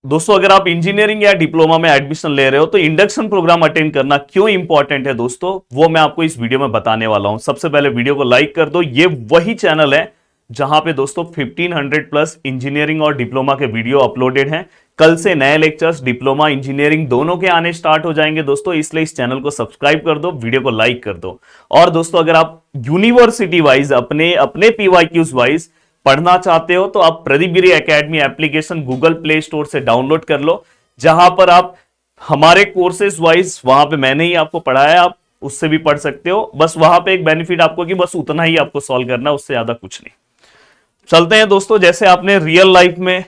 दोस्तों अगर आप इंजीनियरिंग या डिप्लोमा में एडमिशन ले रहे हो तो इंडक्शन प्रोग्राम अटेंड करना क्यों इंपॉर्टेंट है दोस्तों, वो मैं आपको इस वीडियो में बताने वाला हूं। सबसे पहले वीडियो को लाइक कर दो। ये वही चैनल है जहां पे दोस्तों 1500 प्लस इंजीनियरिंग और डिप्लोमा के वीडियो अपलोडेड हैं। कल से नए लेक्चर्स डिप्लोमा इंजीनियरिंग दोनों के आने स्टार्ट हो जाएंगे दोस्तों, इसलिए इस चैनल को सब्सक्राइब कर दो, वीडियो को लाइक कर दो। और दोस्तों अगर आप यूनिवर्सिटी वाइज अपने अपने पीवाईक्यूज वाइज पढ़ना चाहते हो तो आप Pradeep Giri academy application Google play store से डाउनलोड कर लो, जहां पर आप हमारे कोर्सेज वाइज वहां पे मैंने ही आपको पढ़ाया, आप उससे भी पढ़ सकते हो। बस वहां पे एक बेनिफिट आपको कि बस उतना ही आपको सॉल्व करना है, उससे ज्यादा कुछ नहीं। चलते हैं दोस्तों, जैसे आपने रियल लाइफ में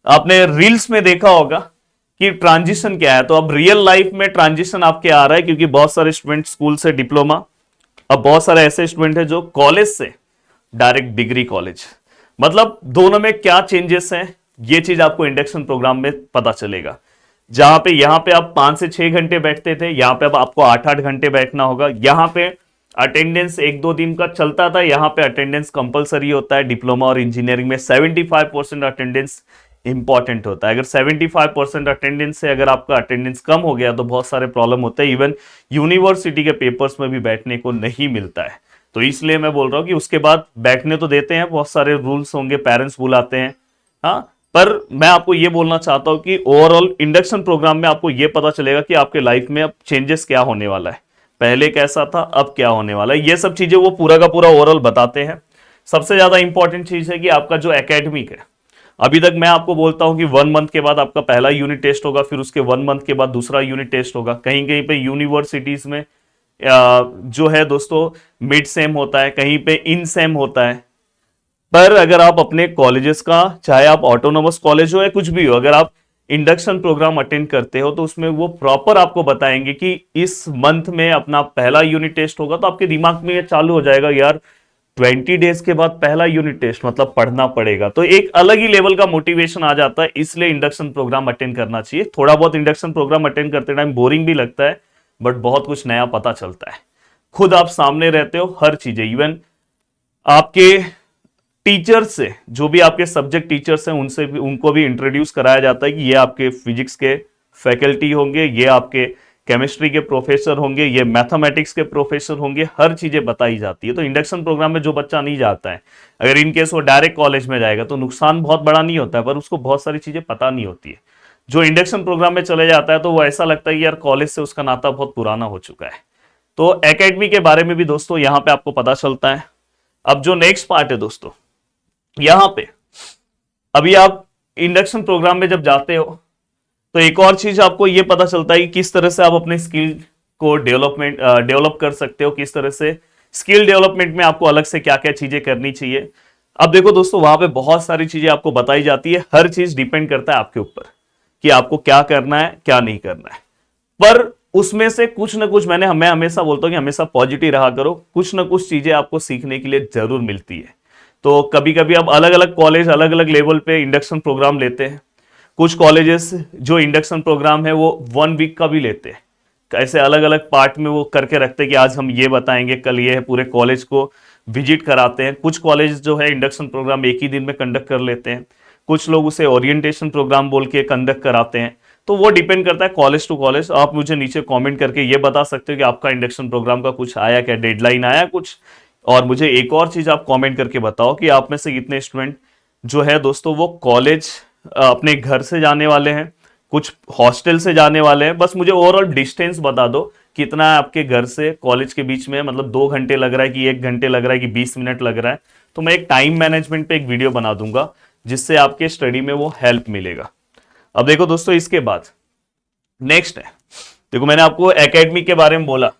आपने रील्स में देखा होगा कि ट्रांजिशन क्या है, तो अब रियल लाइफ में ट्रांजिशन आपके आ रहा है, क्योंकि बहुत सारे स्टूडेंट स्कूल से डिप्लोमा, अब बहुत सारे ऐसे स्टूडेंट हैं जो कॉलेज से डायरेक्ट डिग्री कॉलेज, मतलब दोनों में क्या चेंजेस हैं ये चीज आपको इंडक्शन प्रोग्राम में पता चलेगा। जहां पे यहां पे आप 5 से 6 घंटे बैठते थे, यहां पे अब आपको 8-8 घंटे बैठना होगा। यहां पे अटेंडेंस 1-2 दिन का चलता था, यहां पे अटेंडेंस कंपलसरी होता है। डिप्लोमा और इंजीनियरिंग में 75% अटेंडेंस इंपॉर्टेंट होता है। अगर 75% अटेंडेंस से अगर आपका अटेंडेंस कम हो गया तो बहुत सारे प्रॉब्लम होते हैं, इवन यूनिवर्सिटी के पेपर्स में भी बैठने को नहीं मिलता है। तो इसलिए मैं बोल रहा हूं कि उसके बाद बैठने तो देते हैं, बहुत सारे रूल्स होंगे, पेरेंट्स बुलाते हैं, हाँ, पर मैं आपको ये बोलना चाहता हूं कि ओवरऑल इंडक्शन प्रोग्राम में आपको ये पता चलेगा कि आपके लाइफ में अब चेंजेस क्या होने वाला है, पहले कैसा था अब क्या होने वाला है, ये सब चीजें वो पूरा का पूरा ओवरऑल बताते हैं। सबसे ज्यादा इंपॉर्टेंट चीज है कि आपका जो एकेडमिक है, अभी तक मैं आपको बोलता हूं कि 1 मंथ के बाद आपका पहला यूनिट टेस्ट होगा, फिर उसके 1 मंथ के बाद दूसरा यूनिट टेस्ट होगा। कहीं कहीं पे यूनिवर्सिटीज में जो है दोस्तों मिड सेम होता है, कहीं पे इन सेम होता है। पर अगर आप अपने कॉलेजेस का, चाहे आप ऑटोनोमस कॉलेज हो या कुछ भी हो, अगर आप इंडक्शन प्रोग्राम अटेंड करते हो तो उसमें वो प्रॉपर आपको बताएंगे कि इस मंथ में अपना पहला यूनिट टेस्ट होगा, तो आपके दिमाग में ये चालू हो जाएगा यार 20 डेज के बाद पहला यूनिट टेस्ट, मतलब पढ़ना पड़ेगा। तो एक अलग ही लेवल का मोटिवेशन आ जाता है, इसलिए इंडक्शन प्रोग्राम अटेंड करना चाहिए। थोड़ा बहुत इंडक्शन प्रोग्राम अटेंड करते टाइम बोरिंग भी लगता है, बट बहुत कुछ नया पता चलता है। खुद आप सामने रहते हो, हर चीजें, इवन आपके टीचर्स से, जो भी आपके सब्जेक्ट टीचर्स हैं उनसे भी, उनको भी इंट्रोड्यूस कराया जाता है कि ये आपके फिजिक्स के फैकल्टी होंगे, ये आपके केमिस्ट्री के प्रोफेसर होंगे, ये मैथमेटिक्स के प्रोफेसर होंगे, हर चीजें बताई जाती है। तो इंडक्शन प्रोग्राम में जो बच्चा नहीं जाता है, अगर इनकेस वो डायरेक्ट कॉलेज में जाएगा तो नुकसान बहुत बड़ा नहीं होता है, पर उसको बहुत सारी चीजें पता नहीं होती है। जो इंडक्शन प्रोग्राम में चले जाता है तो वो ऐसा लगता है कि यार कॉलेज से उसका नाता बहुत पुराना हो चुका है। तो एकेडमी के बारे में भी दोस्तों यहां पे आपको पता चलता है। अब जो नेक्स्ट पार्ट है दोस्तों, यहां पे अभी आप इंडक्शन प्रोग्राम में जब जाते हो तो एक और चीज आपको यह पता चलता है कि किस तरह से आप अपने स्किल को डेवलप कर सकते हो, किस तरह से स्किल डेवलपमेंट में आपको अलग से क्या क्या चीजें करनी चाहिए। अब देखो दोस्तों, वहां पे बहुत सारी चीजें आपको बताई जाती है, हर चीज डिपेंड करता है आपके ऊपर कि आपको क्या करना है क्या नहीं करना है। पर उसमें से कुछ ना कुछ, मैं हमेशा बोलता हूं कि हमेशा पॉजिटिव रहा करो, कुछ ना कुछ चीजें आपको सीखने के लिए जरूर मिलती है। तो कभी कभी अब अलग अलग कॉलेज अलग अलग लेवल पे इंडक्शन प्रोग्राम लेते हैं। कुछ कॉलेजेस जो इंडक्शन प्रोग्राम है वो 1 वीक का भी लेते हैं, ऐसे अलग अलग पार्ट में वो करके रखते हैं कि आज हम ये बताएंगे, कल ये है, पूरे कॉलेज को विजिट कराते हैं। कुछ कॉलेज जो है इंडक्शन प्रोग्राम एक ही दिन में कंडक्ट कर लेते हैं, कुछ लोग उसे ओरिएंटेशन प्रोग्राम बोल के कंडक्ट कराते हैं। तो वो डिपेंड करता है कॉलेज टू कॉलेज। आप मुझे नीचे कमेंट करके ये बता सकते हो कि आपका इंडक्शन प्रोग्राम का कुछ आया क्या, डेडलाइन आया कुछ। और मुझे एक और चीज आप कमेंट करके बताओ कि आप में से कितने स्टूडेंट जो है दोस्तों वो कॉलेज अपने घर से जाने वाले हैं, कुछ हॉस्टल से जाने वाले हैं। बस मुझे ओवरऑल डिस्टेंस बता दो, कितना है आपके घर से कॉलेज के बीच में, मतलब 2 घंटे लग रहा है कि 1 घंटे लग रहा है कि 20 मिनट लग रहा है। तो मैं एक टाइम मैनेजमेंट पे एक वीडियो बना दूंगा जिससे आपके स्टडी में वो हेल्प मिलेगा। अब देखो दोस्तों, इसके बाद नेक्स्ट है, देखो मैंने आपको एकेडमी के बारे में बोला,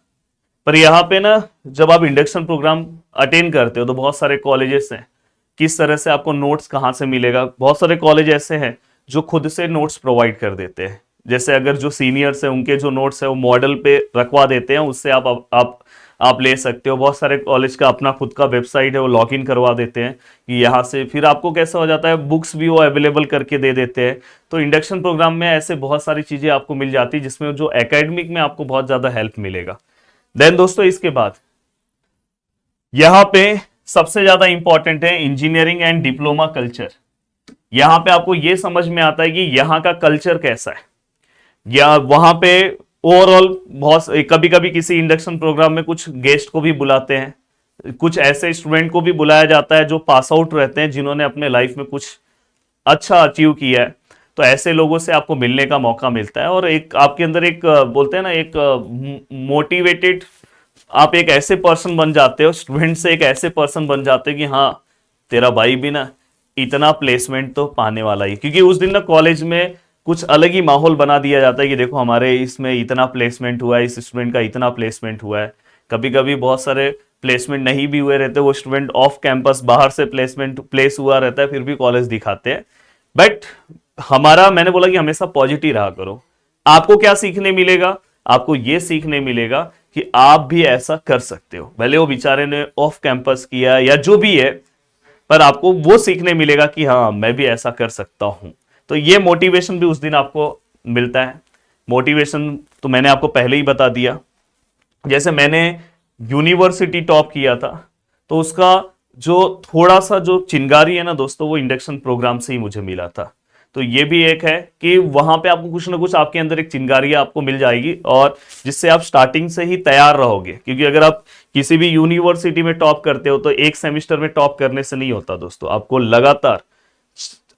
पर यहां पे ना जब आप इंडक्शन प्रोग्राम अटेंड करते हो तो बहुत सारे कॉलेजेस हैं, किस तरह से आपको नोट्स कहां से मिलेगा। बहुत सारे कॉलेज ऐसे हैं जो खुद से नोट्स प्रोवाइड कर देते हैं, जैसे अगर जो सीनियर्स हैं उनके जो नोट्स है वो मॉडल पे रखवा देते हैं, उससे आप ले सकते हो। बहुत सारे कॉलेज का अपना खुद का वेबसाइट है, वो लॉग इन करवा देते हैं कि यहाँ से फिर आपको कैसा हो जाता है, बुक्स भी वो अवेलेबल करके दे देते हैं। तो इंडक्शन प्रोग्राम में ऐसे बहुत सारी चीजें आपको मिल जाती है जिसमें जो एकेडमिक में आपको बहुत ज्यादा हेल्प मिलेगा। देन दोस्तों, इसके बाद यहां पे सबसे ज्यादा इंपॉर्टेंट है इंजीनियरिंग एंड डिप्लोमा कल्चर। यहां पे आपको ये समझ में आता है कि यहाँ का कल्चर कैसा है, या वहां पे ओवरऑल बहुत कभी कभी किसी इंडक्शन प्रोग्राम में कुछ गेस्ट को भी बुलाते हैं, कुछ ऐसे स्टूडेंट को भी बुलाया जाता है जो पास आउट रहते हैं, जिन्होंने अपने लाइफ में कुछ अच्छा अचीव किया है। तो ऐसे लोगों से आपको मिलने का मौका मिलता है और एक आपके अंदर एक बोलते हैं ना, एक मोटिवेटेड, आप एक ऐसे पर्सन बन जाते हो, स्टूडेंट से एक ऐसे पर्सन बन जाते हो कि हाँ तेरा भाई भी ना इतना प्लेसमेंट तो पाने वाला ही, क्योंकि उस दिन ना कॉलेज में कुछ अलग ही माहौल बना दिया जाता है कि देखो हमारे इसमें इतना प्लेसमेंट हुआ है, इस स्टूडेंट का इतना प्लेसमेंट हुआ है। कभी कभी बहुत सारे प्लेसमेंट नहीं भी हुए रहते, वो स्टूडेंट ऑफ कैंपस बाहर से प्लेसमेंट प्लेस हुआ रहता है, फिर भी कॉलेज दिखाते हैं। बट हमारा, मैंने बोला कि हमेशा पॉजिटिव रहा करो। आपको क्या सीखने मिलेगा? आपको यह सीखने मिलेगा कि आप भी ऐसा कर सकते हो, भले वो बेचारे ने ऑफ कैंपस किया या जो भी है, पर आपको वो सीखने मिलेगा कि हाँ मैं भी ऐसा कर सकता हूं। तो ये मोटिवेशन भी उस दिन आपको मिलता है। मोटिवेशन तो मैंने आपको पहले ही बता दिया। जैसे मैंने यूनिवर्सिटी टॉप किया था, तो उसका जो थोड़ा सा जो चिंगारी है ना दोस्तों, वो इंडक्शन प्रोग्राम से ही मुझे मिला था। तो ये भी एक है कि वहां पे आपको कुछ ना कुछ आपके अंदर एक चिंगारी आपको मिल जाएगी, और जिससे आप स्टार्टिंग से ही तैयार रहोगे। क्योंकि अगर आप किसी भी यूनिवर्सिटी में टॉप करते हो तो एक सेमेस्टर में टॉप करने से नहीं होता दोस्तों, आपको लगातार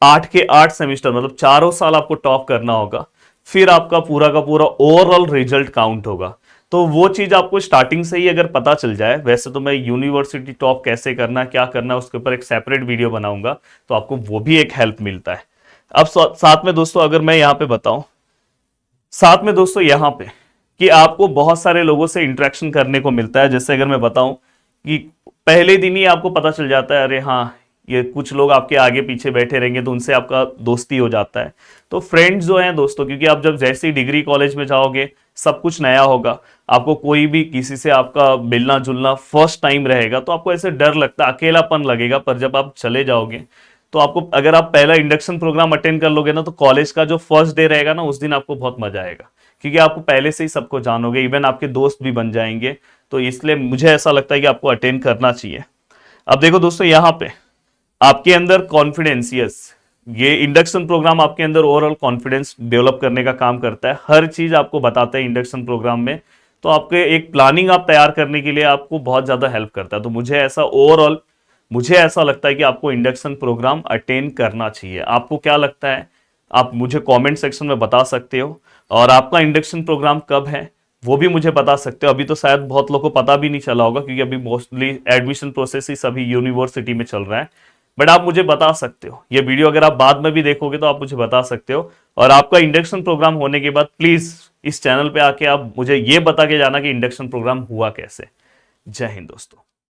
8 के 8 सेमेस्टर, मतलब चारों साल आपको टॉप करना होगा, फिर आपका पूरा का पूरा ओवरऑल रिजल्ट काउंट होगा। तो वो चीज आपको स्टार्टिंग से ही अगर पता चल जाए, वैसे तो मैं यूनिवर्सिटी टॉप कैसे करना, क्या करना, उसके ऊपर एक सेपरेट वीडियो बनाऊंगा, तो आपको वो भी एक हेल्प मिलता है। अब साथ में दोस्तों अगर मैं यहां पे बताऊं, साथ में दोस्तों यहां पे कि आपको बहुत सारे लोगों से इंटरेक्शन करने को मिलता है। जैसे अगर मैं बताऊं कि पहले दिन ही आपको पता चल जाता है, अरे हाँ ये कुछ लोग आपके आगे पीछे बैठे रहेंगे, तो उनसे आपका दोस्ती हो जाता है। तो फ्रेंड्स जो हैं दोस्तों, क्योंकि आप जब जैसे ही डिग्री कॉलेज में जाओगे सब कुछ नया होगा, आपको कोई भी किसी से आपका मिलना जुलना फर्स्ट टाइम रहेगा, तो आपको ऐसे डर लगता है, अकेलापन लगेगा। पर जब आप चले जाओगे तो आपको, अगर आप पहला इंडक्शन प्रोग्राम अटेंड कर लोगे ना, तो कॉलेज का जो फर्स्ट डे रहेगा ना, उस दिन आपको बहुत मजा आएगा, क्योंकि आपको पहले से ही सबको जानोगे, इवन आपके दोस्त भी बन जाएंगे। तो इसलिए मुझे ऐसा लगता है कि आपको अटेंड करना चाहिए। अब देखो दोस्तों, यहां पे आपके अंदर कॉन्फिडेंस, यस, ये इंडक्शन प्रोग्राम आपके अंदर ओवरऑल कॉन्फिडेंस डेवलप करने का काम करता है। हर चीज आपको बताते हैं इंडक्शन प्रोग्राम में, तो आपके एक प्लानिंग आप तैयार करने के लिए आपको बहुत ज्यादा हेल्प करता है। तो मुझे ऐसा ओवरऑल, मुझे ऐसा लगता है कि आपको इंडक्शन प्रोग्राम अटेंड करना चाहिए। आपको क्या लगता है? आप मुझे कमेंट सेक्शन में बता सकते हो। और आपका इंडक्शन प्रोग्राम कब है वो भी मुझे बता सकते हो। अभी तो शायद बहुत लोगों को पता भी नहीं चला होगा, क्योंकि अभी मोस्टली एडमिशन प्रोसेस ही सभी यूनिवर्सिटी में चल रहा है। बट आप मुझे बता सकते हो, ये वीडियो अगर आप बाद में भी देखोगे तो आप मुझे बता सकते हो। और आपका इंडक्शन प्रोग्राम होने के बाद प्लीज इस चैनल पे आके आप मुझे ये बता के जाना कि इंडक्शन प्रोग्राम हुआ कैसे। जय हिंद दोस्तों।